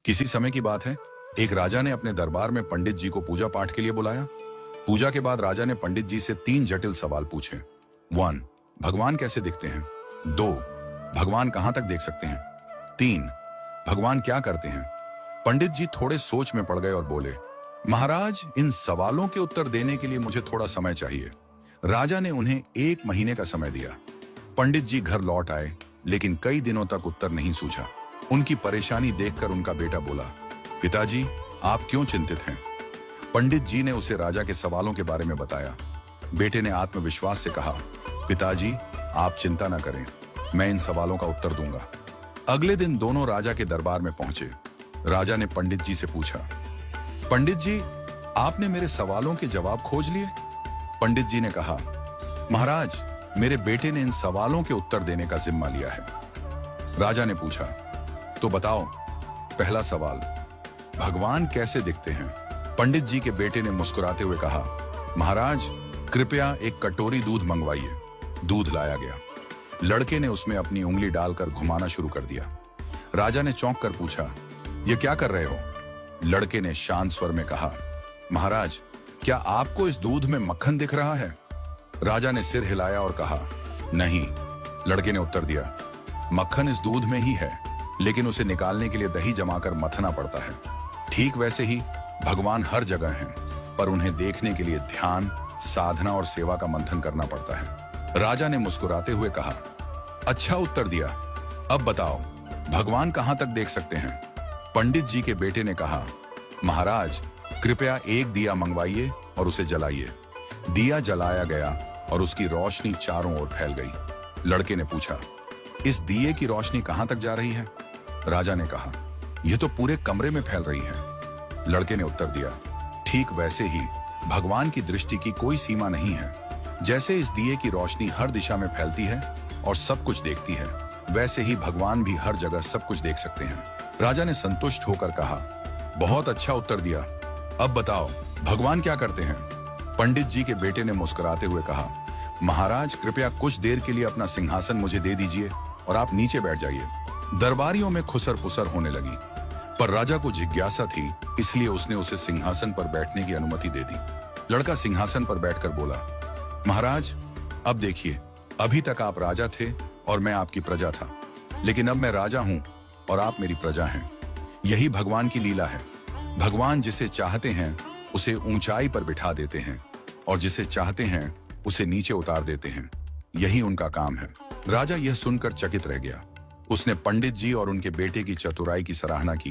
किसी समय की बात है, एक राजा ने अपने दरबार में पंडित जी को पूजा पाठ के लिए बुलाया। पूजा के बाद राजा ने पंडित जी से 3 जटिल सवाल पूछे। 1. भगवान कैसे दिखते हैं? 2. भगवान कहां तक देख सकते हैं? 3. भगवान क्या करते हैं? पंडित जी थोड़े सोच में पड़ गए और बोले, महाराज, इन सवालों के उत्तर देने के लिए मुझे थोड़ा समय चाहिए। राजा ने उन्हें 1 महीने का समय दिया। पंडित जी घर लौट आए, लेकिन कई दिनों तक उत्तर नहीं सूझा। उनकी परेशानी देखकर उनका बेटा बोला, पिताजी, आप क्यों चिंतित हैं? पंडित जी ने उसे राजा के सवालों के बारे में बताया। बेटे ने आत्मविश्वास से कहा, पिताजी, आप चिंता न करें, मैं इन सवालों का उत्तर दूंगा। अगले दिन दोनों राजा के दरबार में पहुंचे। राजा ने पंडित जी से पूछा, पंडित जी, आपने मेरे सवालों के जवाब खोज लिए? पंडित जी ने कहा, महाराज, मेरे बेटे ने इन सवालों के उत्तर देने का जिम्मा लिया है। राजा ने पूछा, तो बताओ, पहला सवाल, भगवान कैसे दिखते हैं? पंडित जी के बेटे ने मुस्कुराते हुए कहा, महाराज, कृपया एक कटोरी दूध मंगवाइए। दूध लाया गया। लड़के ने उसमें अपनी उंगली डालकर घुमाना शुरू कर दिया। राजा ने चौंक कर पूछा, ये क्या कर रहे हो? लड़के ने शांत स्वर में कहा, महाराज, क्या आपको इस दूध में मक्खन दिख रहा है? राजा ने सिर हिलाया और कहा, नहीं। लड़के ने उत्तर दिया, मक्खन इस दूध में ही है, लेकिन उसे निकालने के लिए दही जमाकर मथना पड़ता है। ठीक वैसे ही भगवान हर जगह हैं, पर उन्हें देखने के लिए ध्यान, साधना और सेवा का मंथन करना पड़ता है। राजा ने मुस्कुराते हुए कहा, अच्छा उत्तर दिया। अब बताओ, भगवान कहां तक देख सकते हैं? पंडित जी के बेटे ने कहा, महाराज, कृपया एक दिया मंगवाइए और उसे जलाइए। दिया जलाया गया और उसकी रोशनी चारों ओर फैल गई। लड़के ने पूछा, इस दिए की रोशनी कहां तक जा रही है? राजा ने कहा, यह तो पूरे कमरे में फैल रही है। लड़के ने उत्तर दिया, ठीक वैसे ही भगवान की दृष्टि की कोई सीमा नहीं है। जैसे इस दिए की रोशनी हर दिशा में फैलती है और सब कुछ देखती है, वैसे ही भगवान भी हर जगह सब कुछ देख सकते हैं। राजा ने संतुष्ट होकर कहा, बहुत अच्छा उत्तर दिया। अब बताओ, भगवान क्या करते हैं? पंडित जी के बेटे ने मुस्कुराते हुए कहा, महाराज, कृपया कुछ देर के लिए अपना सिंहासन मुझे दे दीजिए और आप नीचे बैठ जाइए। दरबारियों में खुसर पुसर होने लगी, पर राजा को जिज्ञासा थी, इसलिए उसने उसे सिंहासन पर बैठने की अनुमति दे दी। लड़का सिंहासन पर बैठकर बोला, महाराज, अब देखिए, अभी तक आप राजा थे और मैं आपकी प्रजा था, लेकिन अब मैं राजा हूं और आप मेरी प्रजा हैं। यही भगवान की लीला है। भगवान जिसे चाहते हैं उसे ऊंचाई पर बिठा देते हैं और जिसे चाहते हैं उसे नीचे उतार देते हैं। यही उनका काम है। राजा यह सुनकर चकित रह गया। उसने पंडित जी और उनके बेटे की चतुराई की सराहना की